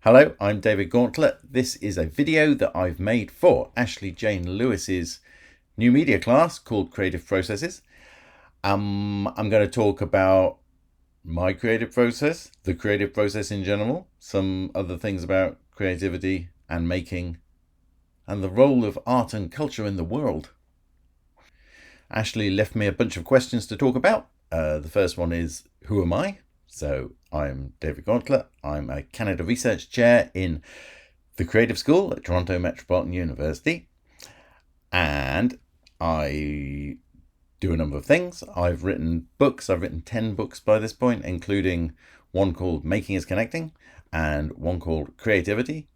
Hello, I'm David Gauntlett. This is a video that I've made for Ashley Jane Lewis's new media class called Creative Processes. I'm going to talk about my creative process, the creative process in general, some other things about creativity and making, and the role of art and culture in the world. Ashley left me a bunch of questions to talk about. The first one is, who am I? So I'm David Gauntlett. I'm a Canada Research Chair in the Creative School at Toronto Metropolitan University. And I do a number of things. I've written books. I've written 10 books by this point, including one called Making is Connecting and one called Creativity.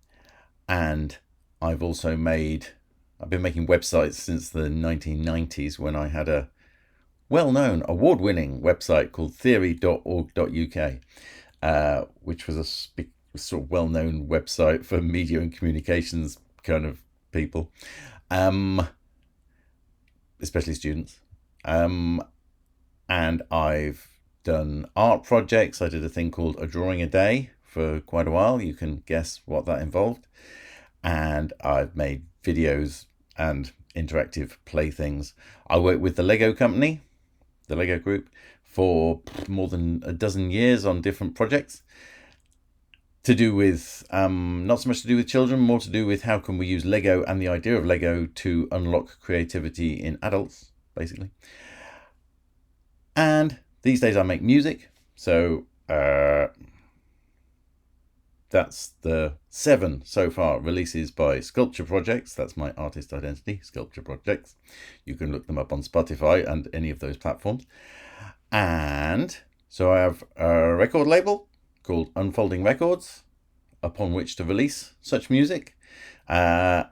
And I've been making websites since the 1990s when I had a well-known, award-winning website called theory.org.uk, which was a sort of well-known website for media and communications kind of people, especially students. And I've done art projects. I did a thing called A Drawing a Day for quite a while. You can guess what that involved. And I've made videos and interactive playthings. I work with the Lego company, the Lego group, for more than a dozen years on different projects to do with, not so much to do with children, more to do with how can we use Lego and the idea of Lego to unlock creativity in adults, basically. And these days I make music. So that's the 7 so far releases by Sculpture Projects. That's my artist identity, Sculpture Projects. You can look them up on Spotify and any of those platforms. And so I have a record label called Unfolding Records, upon which to release such music. And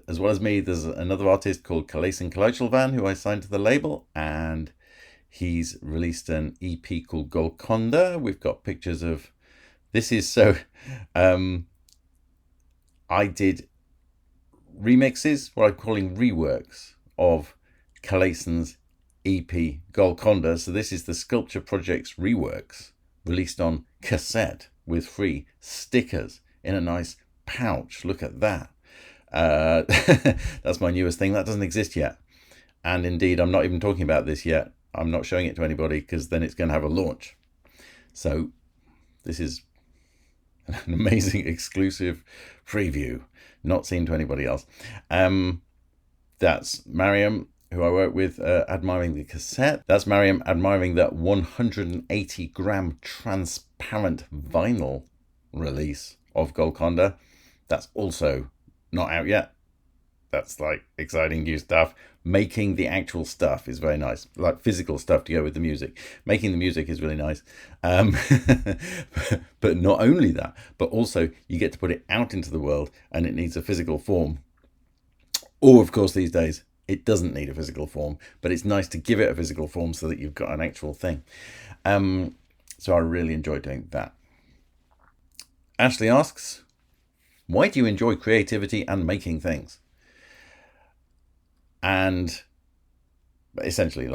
as well as me, there's another artist called Kalesin Kalochelvan who I signed to the label, and he's released an EP called Golconda. We've got pictures of this. I did remixes, what I'm calling reworks, of Kalesin's EP Golconda. So this is the Sculpture Projects reworks, released on cassette with free stickers in a nice pouch. Look at that. That's my newest thing. That doesn't exist yet. And indeed, I'm not even talking about this yet. I'm not showing it to anybody because then it's going to have a launch. So this is an amazing exclusive preview, not seen to anybody else. That's Mariam, who I work with, admiring the cassette. That's Mariam admiring that 180-gram transparent vinyl release of Golconda. That's also not out yet. That's like exciting new stuff. Making the actual stuff is very nice, like physical stuff to go with the music. Making the music is really nice. But not only that, but also you get to put it out into the world and it needs a physical form. Or, of course, these days, it doesn't need a physical form, but it's nice to give it a physical form so that you've got an actual thing. So I really enjoy doing that. Ashley asks, why do you enjoy creativity and making things? And essentially,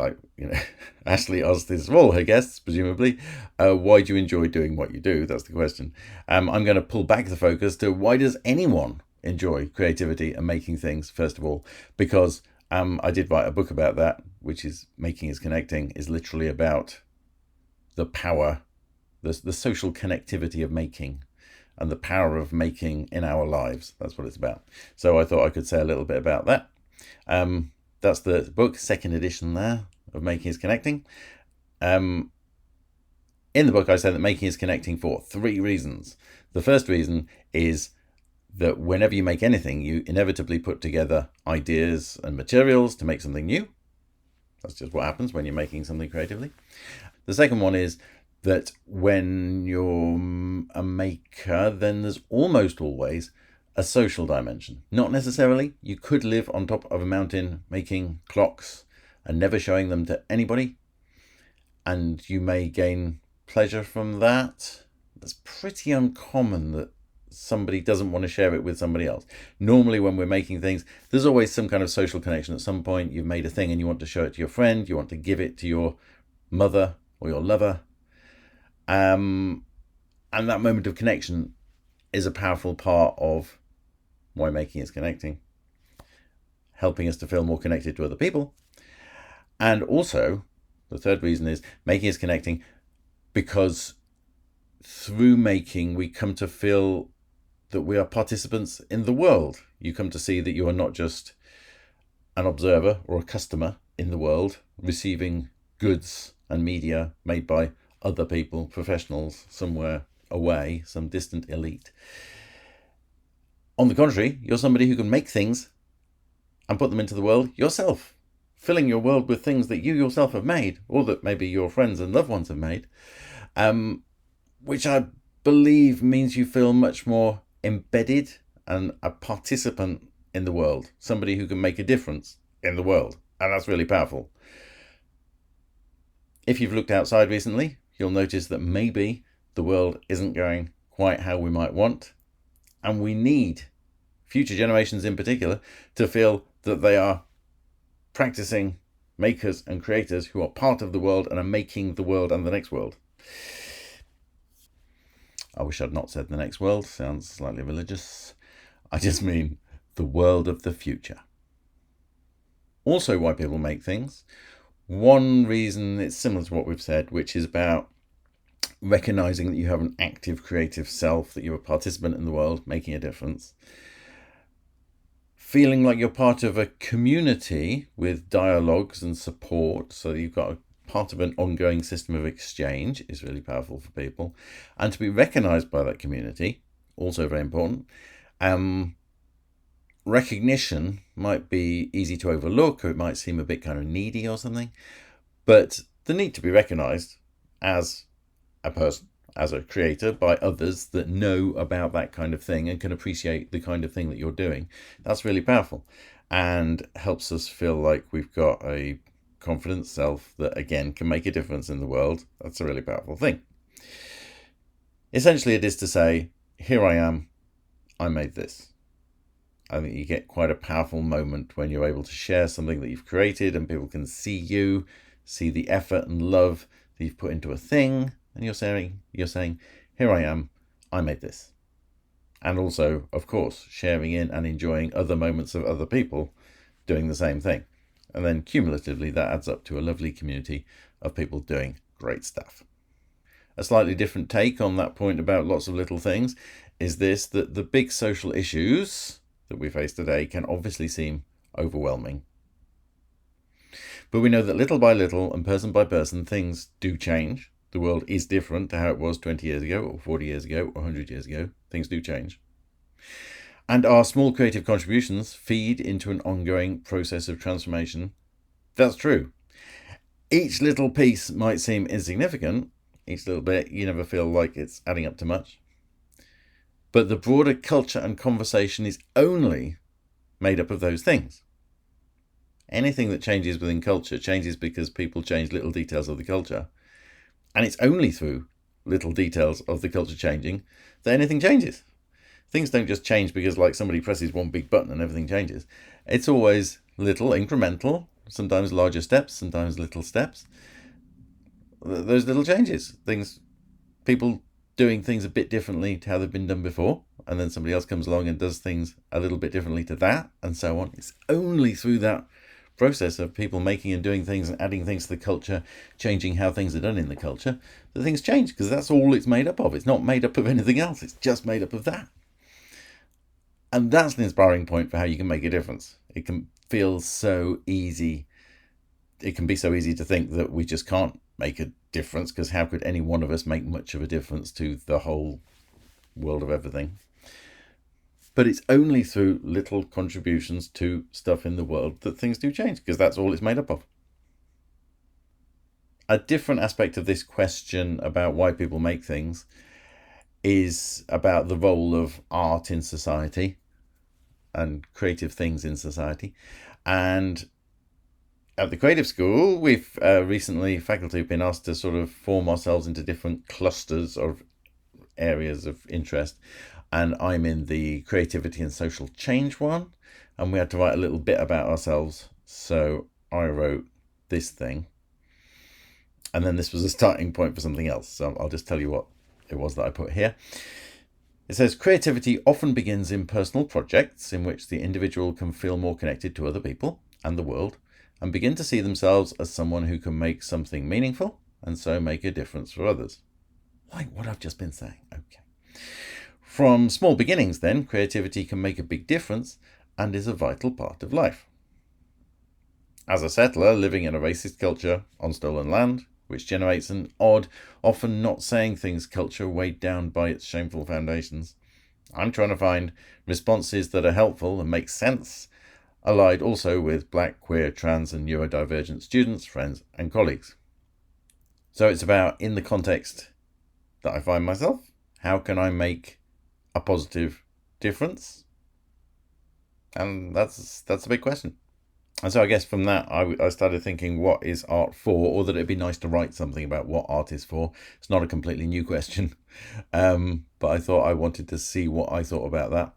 Ashley asks this of all her guests, presumably, why do you enjoy doing what you do? That's the question. I'm going to pull back the focus to why does anyone enjoy creativity and making things, first of all, because I did write a book about that, which is Making is Connecting, is literally about the power, the social connectivity of making and the power of making in our lives. That's what it's about. So I thought I could say a little bit about that. That's the book, second edition there, of Making is Connecting. In the book, I say that making is connecting for 3 reasons. The first reason is that whenever you make anything, you inevitably put together ideas and materials to make something new. That's just what happens when you're making something creatively. The second one is that when you're a maker, then there's almost always a social dimension. Not necessarily. You could live on top of a mountain making clocks and never showing them to anybody, and you may gain pleasure from that. It's pretty uncommon that somebody doesn't want to share it with somebody else. Normally when we're making things, there's always some kind of social connection. At some point you've made a thing and you want to show it to your friend, you want to give it to your mother or your lover, and that moment of connection is a powerful part of why making is connecting, helping us to feel more connected to other people. And also, the third reason is making is connecting because through making, we come to feel that we are participants in the world. You come to see that you are not just an observer or a customer in the world, receiving goods and media made by other people, professionals somewhere away, some distant elite. On the contrary, you're somebody who can make things and put them into the world yourself, filling your world with things that you yourself have made, or that maybe your friends and loved ones have made, which I believe means you feel much more embedded and a participant in the world, somebody who can make a difference in the world. And that's really powerful. If you've looked outside recently, you'll notice that maybe the world isn't going quite how we might want. And we need future generations in particular to feel that they are practicing makers and creators who are part of the world and are making the world and the next world. I wish I'd not said the next world, sounds slightly religious. I just mean the world of the future. Also, why people make things. One reason, it's similar to what we've said, which is about recognizing that you have an active creative self, that you're a participant in the world, making a difference. Feeling like you're part of a community with dialogues and support, so you've got a part of an ongoing system of exchange, is really powerful for people. And to be recognized by that community, also very important. Recognition might be easy to overlook, or it might seem a bit kind of needy or something, but the need to be recognized as a person, as a creator, by others that know about that kind of thing and can appreciate the kind of thing that you're doing, that's really powerful and helps us feel like we've got a confident self that, again, can make a difference in the world. That's a really powerful thing. Essentially, it is to say, here I am, I made this. I think you get quite a powerful moment when you're able to share something that you've created and people can see you, see the effort and love that you've put into a thing, and you're saying, here I am, I made this. And also, of course, sharing in and enjoying other moments of other people doing the same thing. And then cumulatively, that adds up to a lovely community of people doing great stuff. A slightly different take on that point about lots of little things is this, that the big social issues that we face today can obviously seem overwhelming. But we know that little by little and person by person, things do change. The world is different to how it was 20 years ago or 40 years ago or 100 years ago. Things do change. And our small creative contributions feed into an ongoing process of transformation. That's true. Each little piece might seem insignificant. Each little bit, you never feel like it's adding up to much. But the broader culture and conversation is only made up of those things. Anything that changes within culture changes because people change little details of the culture. And it's only through little details of the culture changing that anything changes. Things don't just change because like somebody presses one big button and everything changes. It's always little, incremental, sometimes larger steps, sometimes little steps. Those little changes, people doing things a bit differently to how they've been done before, and then somebody else comes along and does things a little bit differently to that, and so on. It's only through that process of people making and doing things and adding things to the culture, changing how things are done in the culture, that things change, because that's all it's made up of. It's not made up of anything else. It's just made up of that. And that's an inspiring point for how you can make a difference. It can feel so easy. It can be so easy to think that we just can't make a difference, because how could any one of us make much of a difference to the whole world of everything? But it's only through little contributions to stuff in the world that things do change, because that's all it's made up of. A different aspect of this question about why people make things is about the role of art in society and creative things in society. And at the Creative School, we've recently, faculty have been asked to sort of form ourselves into different clusters of areas of interest. And I'm in the creativity and social change one. And we had to write a little bit about ourselves. So I wrote this thing. And then this was a starting point for something else. So I'll just tell you what it was that I put here. It says creativity often begins in personal projects in which the individual can feel more connected to other people and the world and begin to see themselves as someone who can make something meaningful and so make a difference for others. Like what I've just been saying. Okay. From small beginnings, then, creativity can make a big difference and is a vital part of life. As a settler living in a racist culture on stolen land, which generates an odd, often not saying things culture weighed down by its shameful foundations, I'm trying to find responses that are helpful and make sense, allied also with black, queer, trans and neurodivergent students, friends and colleagues. So it's about, in the context that I find myself, how can I make a positive difference? And that's a big question. And so I guess from that, I started thinking, what is art for? Or that it'd be nice to write something about what art is for. It's not a completely new question. But I thought I wanted to see what I thought about that.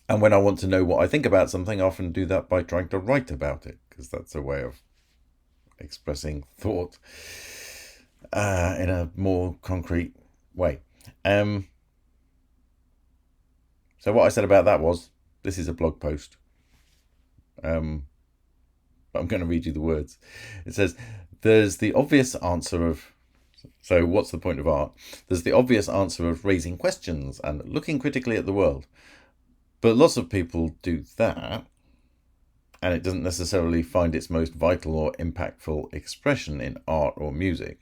And when I want to know what I think about something, I often do that by trying to write about it, because that's a way of expressing thought in a more concrete way. So what I said about that was, this is a blog post. But I'm going to read you the words. It says, there's the obvious answer of, so what's the point of art? There's the obvious answer of raising questions and looking critically at the world. But lots of people do that, and it doesn't necessarily find its most vital or impactful expression in art or music.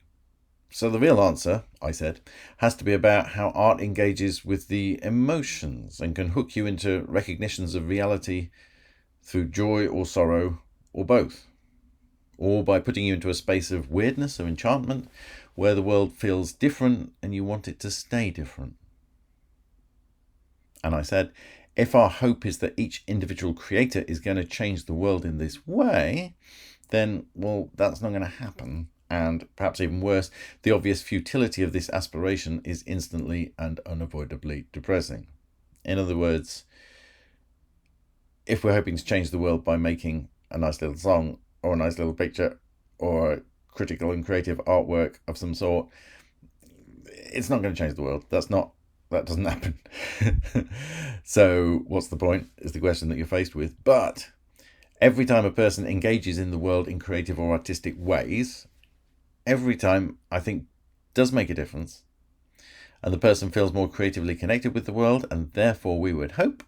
So the real answer, I said, has to be about how art engages with the emotions and can hook you into recognitions of reality through joy or sorrow, or both. Or by putting you into a space of weirdness or enchantment where the world feels different and you want it to stay different. And I said, if our hope is that each individual creator is going to change the world in this way, then, well, that's not going to happen. And perhaps even worse, the obvious futility of this aspiration is instantly and unavoidably depressing. In other words, if we're hoping to change the world by making a nice little song or a nice little picture or critical and creative artwork of some sort, it's not going to change the world. That doesn't happen. So what's the point is the question that you're faced with. But every time a person engages in the world in creative or artistic ways, every time, I think, does make a difference. And the person feels more creatively connected with the world, and therefore, we would hope,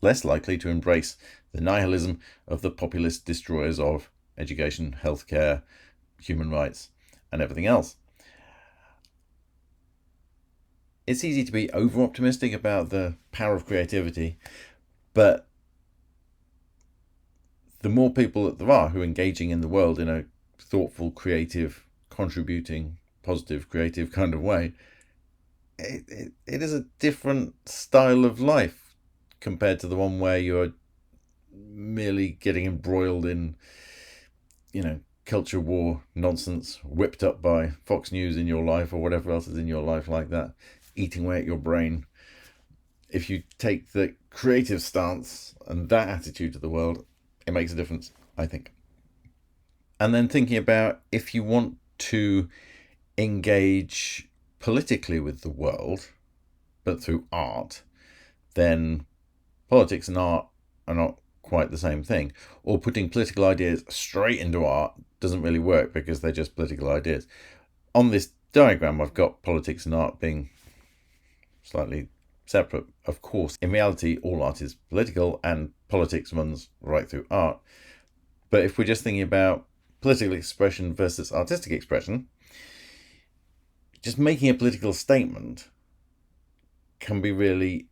less likely to embrace the nihilism of the populist destroyers of education, healthcare, human rights, and everything else. It's easy to be over-optimistic about the power of creativity, but the more people that there are who are engaging in the world in a thoughtful, creative, contributing, positive, creative kind of way, it is a different style of life compared to the one where you're merely getting embroiled in, culture war nonsense whipped up by Fox News in your life or whatever else is in your life like that, eating away at your brain. If you take the creative stance and that attitude to the world, it makes a difference, I think. And then thinking about, if you want to engage politically with the world, but through art, then politics and art are not quite the same thing. Or putting political ideas straight into art doesn't really work because they're just political ideas. On this diagram, I've got politics and art being slightly separate. Of course, in reality, all art is political and politics runs right through art. But if we're just thinking about political expression versus artistic expression, just making a political statement can be really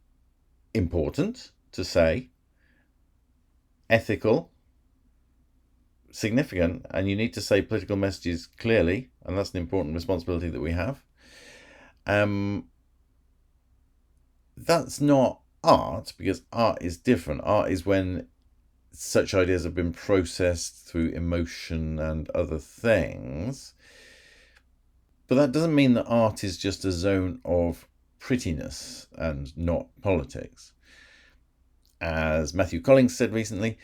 important to say, ethical, significant, and you need to say political messages clearly, and that's an important responsibility that we have. That's not art, because art is different. Art is when such ideas have been processed through emotion and other things. But that doesn't mean that art is just a zone of prettiness and not politics. As Matthew Collings said recently,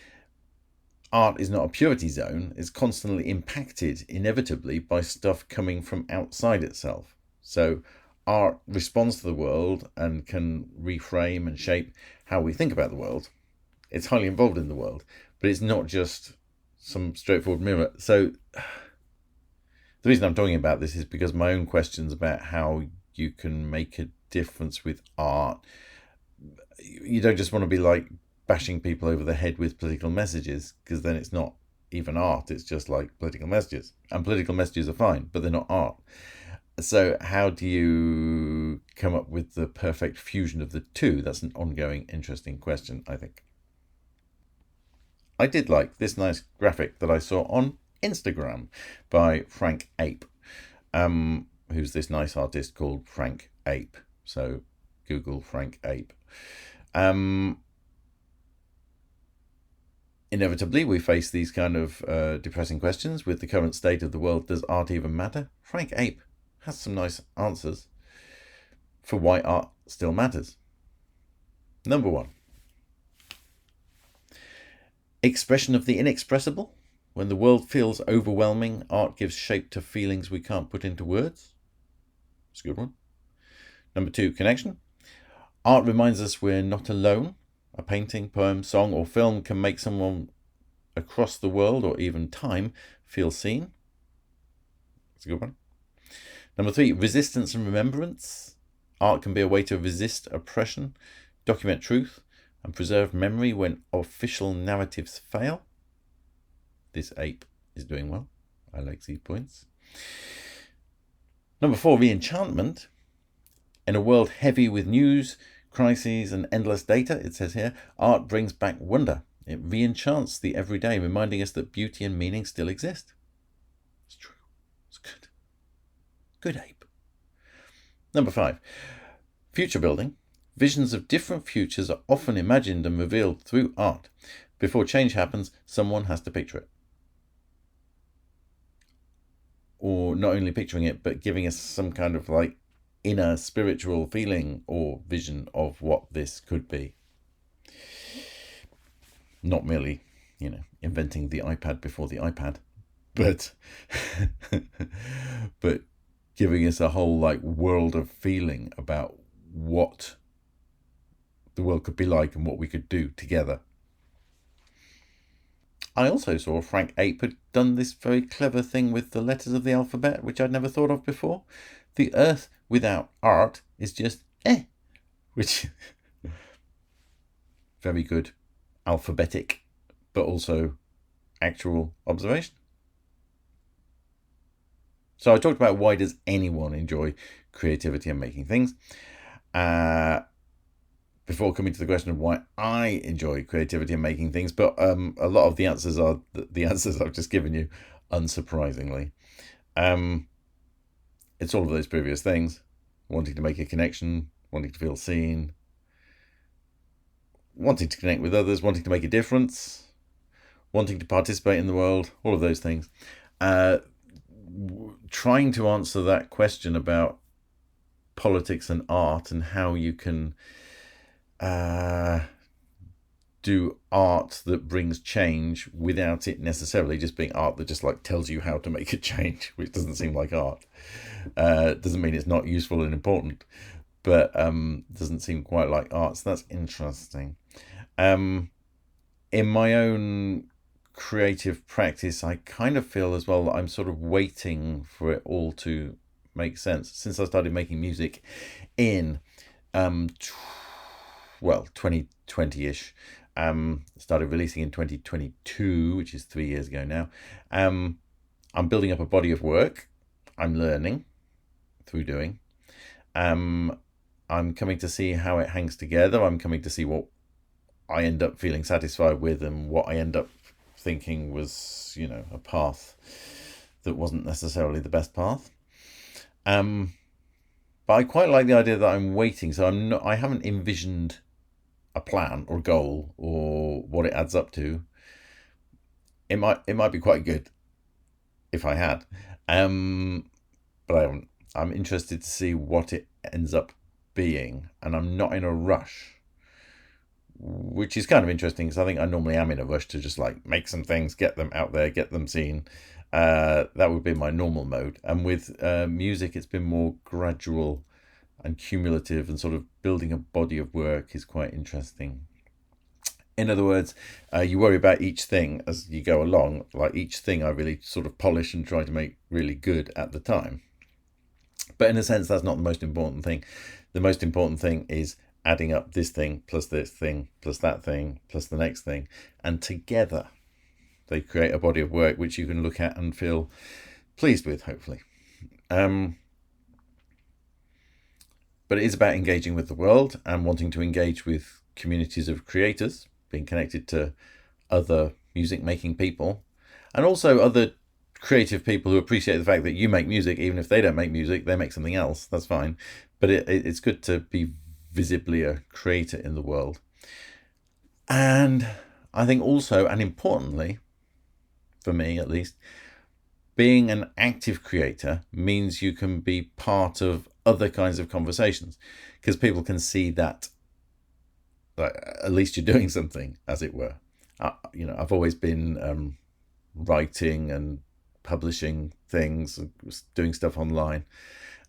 art is not a purity zone. It's constantly impacted, inevitably, by stuff coming from outside itself. So art responds to the world and can reframe and shape how we think about the world. It's highly involved in the world, but it's not just some straightforward mirror. So the reason I'm talking about this is because my own questions about how you can make a difference with art. You don't just want to be like bashing people over the head with political messages, because then it's not even art, it's just like political messages. And political messages are fine, but they're not art. So how do you come up with the perfect fusion of the two? That's an ongoing, interesting question, I think. I did like this nice graphic that I saw on Instagram by Frank Ape, who's this nice artist called Frank Ape. So Google Frank Ape. Inevitably, we face these kind of depressing questions with the current state of the world. Does art even matter? Frank Ape has some nice answers for why art still matters. Number one, expression of the inexpressible. When the world feels overwhelming, art gives shape to feelings we can't put into words. It's a good one. Number two, connection. Art reminds us we're not alone. A painting, poem, song, or film can make someone across the world or even time feel seen. That's a good one. Number three, resistance and remembrance. Art can be a way to resist oppression, document truth, and preserve memory when official narratives fail. This ape is doing well. I like these points. Number four, re-enchantment. In a world heavy with news, crises, and endless data, it says here, art brings back wonder. It re-enchants the everyday, reminding us that beauty and meaning still exist. It's true. It's good. Good ape. Number five, future building. Visions of different futures are often imagined and revealed through art. Before change happens, someone has to picture it. Or not only picturing it, but giving us some kind of like inner spiritual feeling or vision of what this could be. Not merely, inventing the iPad before the iPad, but but giving us a whole like world of feeling about what the world could be like and what we could do together. I also saw Frank Ape had done this very clever thing with the letters of the alphabet, which I'd never thought of before. The earth without art is just which very good alphabetic, but also actual observation. So I talked about why does anyone enjoy creativity and making things. Before coming to the question of why I enjoy creativity and making things, but a lot of the answers are the answers I've just given you, unsurprisingly. It's all of those previous things: wanting to make a connection, wanting to feel seen, wanting to connect with others, wanting to make a difference, wanting to participate in the world, all of those things. Trying to answer that question about politics and art and how you can do art that brings change without it necessarily just being art that just like tells you how to make a change, which doesn't seem like art. Doesn't mean it's not useful and important, but doesn't seem quite like art. So that's interesting. In my own creative practice, I kind of feel as well that I'm sort of waiting for it all to make sense. Since I started making music in 2020-ish, started releasing in 2022, which is 3 years ago now. I'm building up a body of work. I'm learning through doing. I'm coming to see how it hangs together. I'm coming to see what I end up feeling satisfied with and what I end up thinking was, a path that wasn't necessarily the best path. But I quite like the idea that I'm waiting. So I haven't envisioned a plan or goal or what it adds up to. It might be quite good if I had, but I haven't. I'm interested to see what it ends up being, and I'm not in a rush, which is kind of interesting because I think I normally am in a rush to just like make some things, get them out there, get them seen. That would be my normal mode, and with music it's been more gradual and cumulative, and sort of building a body of work is quite interesting. In other words, you worry about each thing as you go along. Like each thing I really sort of polish and try to make really good at the time. But in a sense, that's not the most important thing. The most important thing is adding up this thing plus that thing plus the next thing. And together they create a body of work which you can look at and feel pleased with, hopefully. But it is about engaging with the world and wanting to engage with communities of creators, being connected to other music making people, and also other creative people who appreciate the fact that you make music. Even if they don't make music, they make something else, that's fine. But it's good to be visibly a creator in the world. And I think also, and importantly, for me at least, being an active creator means you can be part of other kinds of conversations, because people can see that at least you're doing something, as it were. I've always been writing and publishing things, doing stuff online.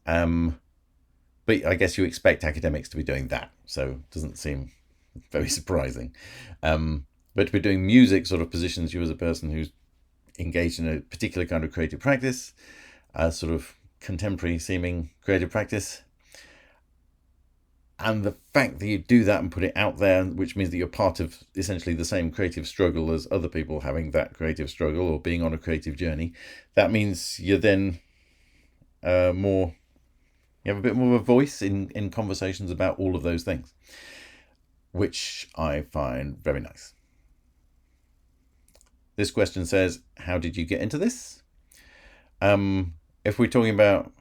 But I guess you expect academics to be doing that, so it doesn't seem very surprising. But to be doing music sort of positions you as a person who's engaged in a particular kind of creative practice, a sort of contemporary seeming creative practice. And the fact that you do that and put it out there, which means that you're part of essentially the same creative struggle as other people having that creative struggle or being on a creative journey, that means you're then you have a bit more of a voice in conversations about all of those things, which I find very nice. This question says, how did you get into this? If we're talking about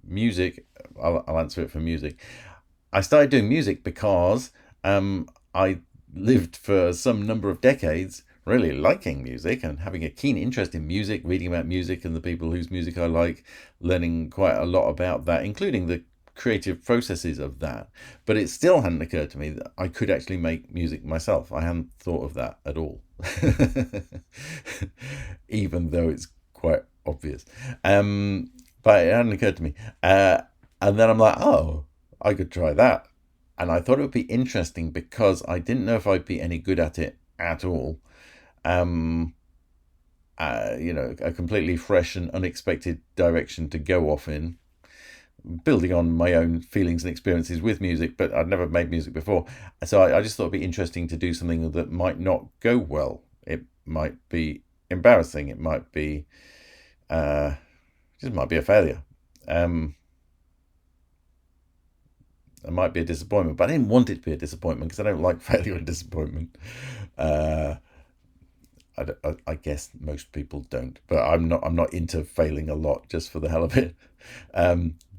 music, I'll answer it for music. I started doing music because I lived for some number of decades really liking music and having a keen interest in music, reading about music and the people whose music I like, learning quite a lot about that, including the creative processes of that. But it still hadn't occurred to me that I could actually make music myself. I hadn't thought of that at all, even though it's quite obvious. But it hadn't occurred to me. And then I'm like, oh, I could try that. And I thought it would be interesting because I didn't know if I'd be any good at it at all. A completely fresh and unexpected direction to go off in, building on my own feelings and experiences with music, but I'd never made music before. So I just thought it'd be interesting to do something that might not go well. It might be embarrassing. It might be, just might be a failure. It might be a disappointment, but I didn't want it to be a disappointment because I don't like failure and disappointment. I guess most people don't, but I'm not into failing a lot just for the hell of it.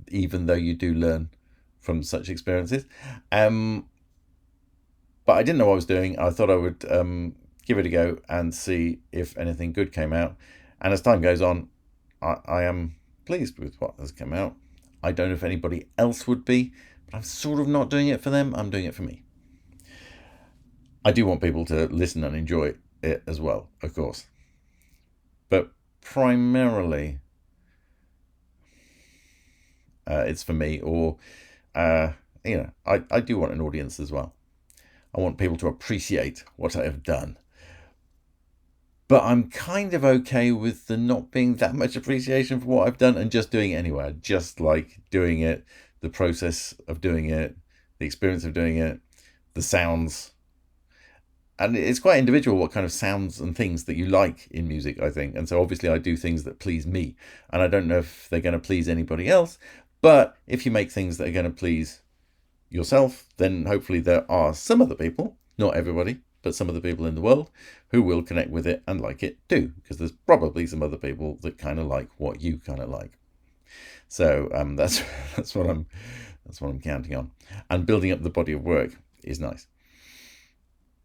Even though you do learn from such experiences. But I didn't know what I was doing. I thought I would give it a go and see if anything good came out. And as time goes on, I am pleased with what has come out. I don't know if anybody else would be, but I'm sort of not doing it for them. I'm doing it for me. I do want people to listen and enjoy it as well, of course. But primarily, it's for me, or I do want an audience as well. I want people to appreciate what I have done. But I'm kind of okay with the not being that much appreciation for what I've done and just doing it anyway. I just like doing it, the process of doing it, the experience of doing it, the sounds. And it's quite individual what kind of sounds and things that you like in music, I think. And so obviously I do things that please me. And I don't know if they're going to please anybody else. But if you make things that are going to please yourself, then hopefully there are some other people, not everybody, but some of the people in the world who will connect with it and like it too, because there's probably some other people that kind of like what you kind of like. So that's what I'm counting on, and building up the body of work is nice.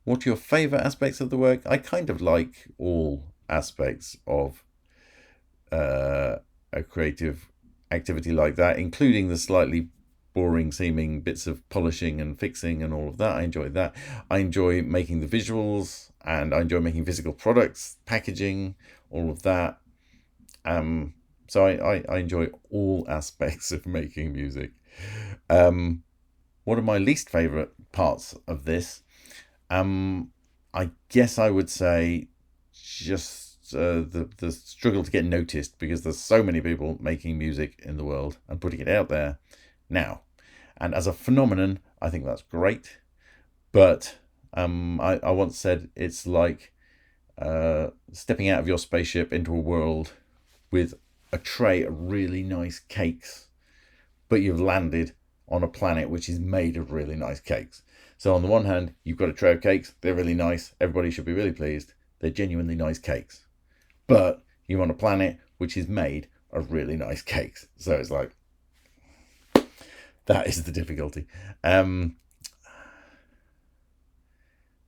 What are your favourite aspects of the work? I kind of like all aspects of a creative activity like that, including the slightly boring seeming bits of polishing and fixing and all of that. I enjoy that. I enjoy making the visuals, and I enjoy making physical products, packaging, all of that. So I enjoy all aspects of making music. What are my least favorite parts of this? I guess I would say just the struggle to get noticed, because there's so many people making music in the world and putting it out there now. And as a phenomenon, I think that's great. But I once said it's like stepping out of your spaceship into a world with a tray of really nice cakes, but you've landed on a planet which is made of really nice cakes. So on the one hand, you've got a tray of cakes, they're really nice, everybody should be really pleased, they're genuinely nice cakes. But you're on a planet which is made of really nice cakes. So it's like, that is the difficulty.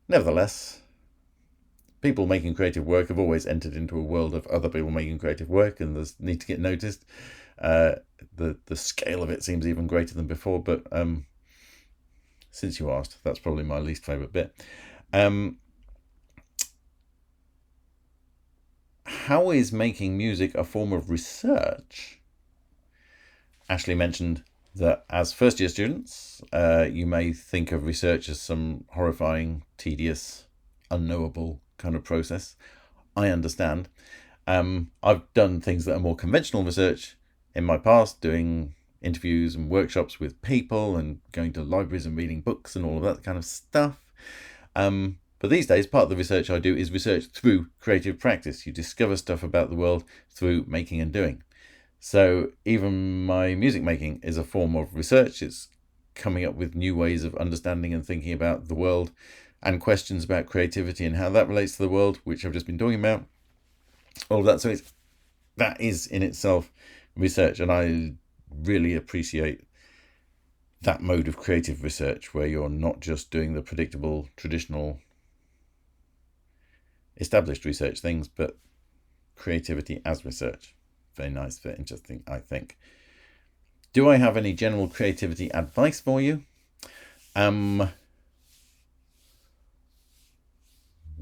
Nevertheless, people making creative work have always entered into a world of other people making creative work, and there's need to get noticed. The scale of it seems even greater than before, but since you asked, that's probably my least favourite bit. How is making music a form of research? Ashley mentioned that as first year students, you may think of research as some horrifying, tedious, unknowable kind of process. I understand. I've done things that are more conventional research in my past, doing interviews and workshops with people and going to libraries and reading books and all of that kind of stuff. But these days, part of the research I do is research through creative practice. You discover stuff about the world through making and doing. So even my music making is a form of research. It's coming up with new ways of understanding and thinking about the world, and questions about creativity and how that relates to the world, which I've just been talking about. All of that. So that is in itself research, and I really appreciate that mode of creative research where you're not just doing the predictable, traditional, established research things, but creativity as research. Very nice, very interesting, I think. Do I have any general creativity advice for you? Well,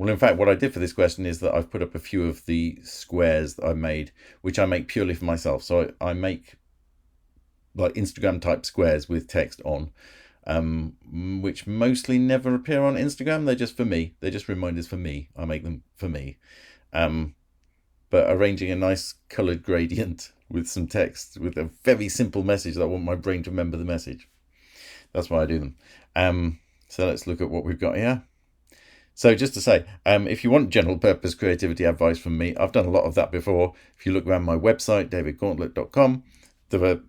in fact, what I did for this question is that I've put up a few of the squares that I made, which I make purely for myself. So I make like Instagram type squares with text on, which mostly never appear on Instagram. They're just for me. They're just reminders for me. I make them for me. But arranging a nice coloured gradient with some text with a very simple message that I want my brain to remember the message. That's why I do them. So let's look at what we've got here. So just to say, if you want general purpose creativity advice from me, I've done a lot of that before. If you look around my website, davidgauntlett.com, there are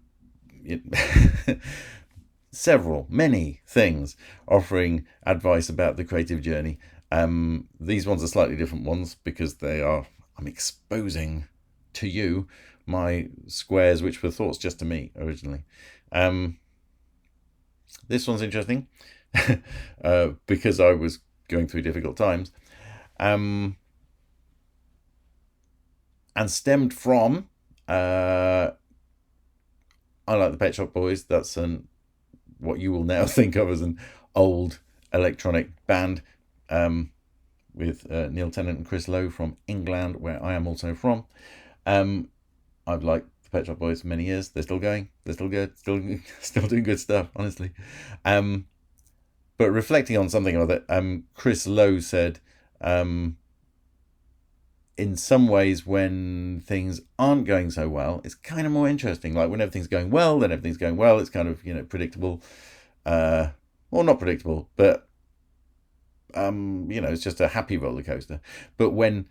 many things offering advice about the creative journey. These ones are slightly different ones because I'm exposing to you my squares, which were thoughts just to me originally. This one's interesting because I was going through difficult times, and stemmed from I Like the Pet Shop Boys. That's what you will now think of as an old electronic band, with Neil Tennant and Chris Lowe from England, where I am also from. I've liked the Pet Shop Boys for many years. They're still going. They're still good. Still doing good stuff, honestly. But reflecting on something or other, Chris Lowe said, in some ways, when things aren't going so well, it's kind of more interesting. Like when everything's going well, then everything's going well. It's kind of, predictable. Well, not predictable, but, it's just a happy roller coaster. But when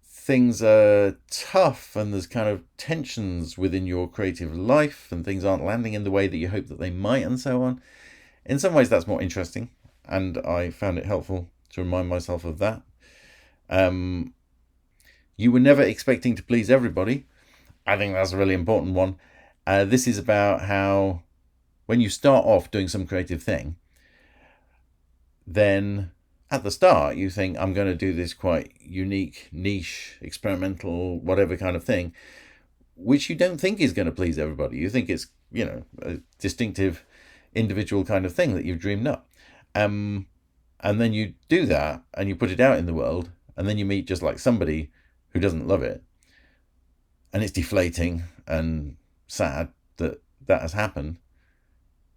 things are tough and there's kind of tensions within your creative life and things aren't landing in the way that you hope that they might and so on, in some ways that's more interesting, and I found it helpful to remind myself of that. You were never expecting to please everybody. I think that's a really important one. This is about how when you start off doing some creative thing, then at the start you think, I'm going to do this quite unique, niche, experimental, whatever kind of thing, which you don't think is going to please everybody. You think it's, a distinctive, individual kind of thing that you've dreamed up. And then you do that and you put it out in the world, and then you meet just like somebody who doesn't love it. And it's deflating and sad that has happened.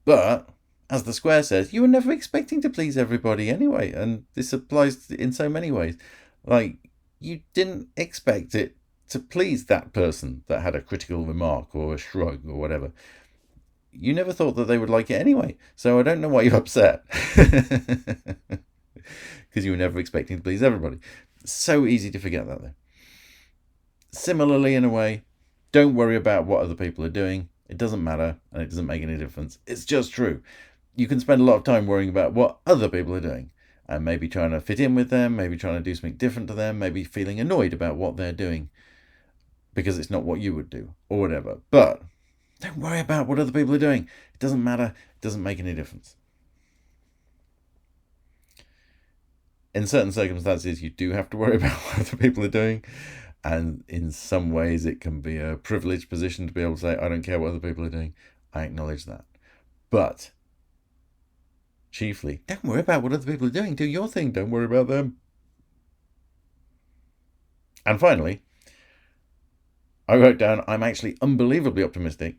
But as the square says, you were never expecting to please everybody anyway, and this applies in so many ways. Like, you didn't expect it to please that person that had a critical remark or a shrug or whatever. You never thought that they would like it anyway, so I don't know why you're upset. Because you were never expecting to please everybody. So easy to forget that, though. Similarly, in a way, don't worry about what other people are doing. It doesn't matter, and it doesn't make any difference. It's just true. You can spend a lot of time worrying about what other people are doing, and maybe trying to fit in with them, maybe trying to do something different to them, maybe feeling annoyed about what they're doing because it's not what you would do, or whatever. But don't worry about what other people are doing. It doesn't matter. It doesn't make any difference. In certain circumstances, you do have to worry about what other people are doing. And in some ways, it can be a privileged position to be able to say, I don't care what other people are doing. I acknowledge that. But chiefly, don't worry about what other people are doing. Do your thing. Don't worry about them. And finally, I wrote down, I'm actually unbelievably optimistic.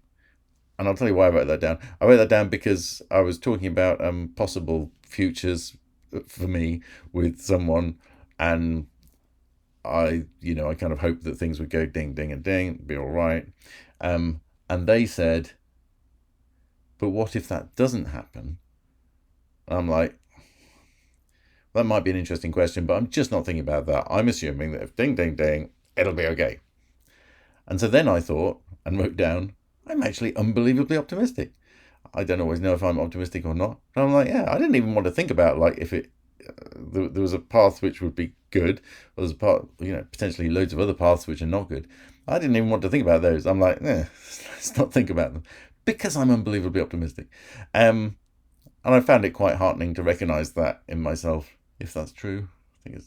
And I'll tell you why I wrote that down. I wrote that down because I was talking about possible futures for me with someone, and I kind of hoped that things would go ding, ding, and ding, be all right. And they said, but what if that doesn't happen? And I'm like, that might be an interesting question, but I'm just not thinking about that. I'm assuming that if ding, ding, ding, it'll be okay. And so then I thought and wrote down, I'm actually unbelievably optimistic. I don't always know if I'm optimistic or not. But I'm like, yeah, I didn't even want to think about like if it there was a path which would be good, or there's a part, potentially loads of other paths which are not good. I didn't even want to think about those. I'm like, let's not think about them because I'm unbelievably optimistic. And I found it quite heartening to recognise that in myself, if that's true. I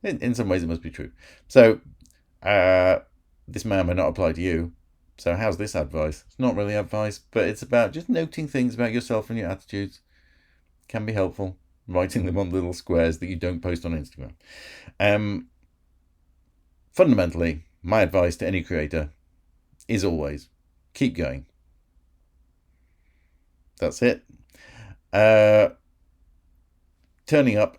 think in some ways it must be true. So this may or may not apply to you. So how's this advice? It's not really advice, but it's about just noting things about yourself and your attitudes. Can be helpful. Writing them on little squares that you don't post on Instagram. Fundamentally, my advice to any creator is always keep going. That's it. Turning up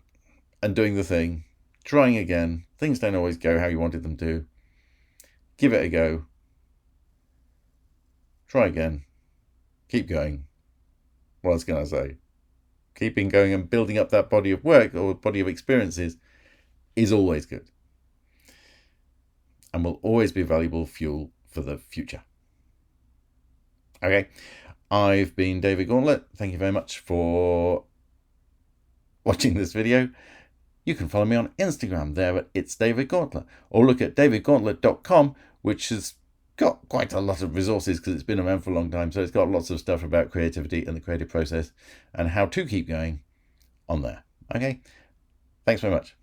and doing the thing, trying again. Things don't always go how you wanted them to. Give it a go. Try again. Keep going. What else can I say? Keeping going and building up that body of work or body of experiences is always good and will always be valuable fuel for the future. Okay, I've been David Gauntlett. Thank you very much for watching this video. You can follow me on Instagram there at It's David Gauntlett, or look at davidgauntlett.com, which has got quite a lot of resources because it's been around for a long time. So it's got lots of stuff about creativity and the creative process and how to keep going on there. Okay, thanks very much.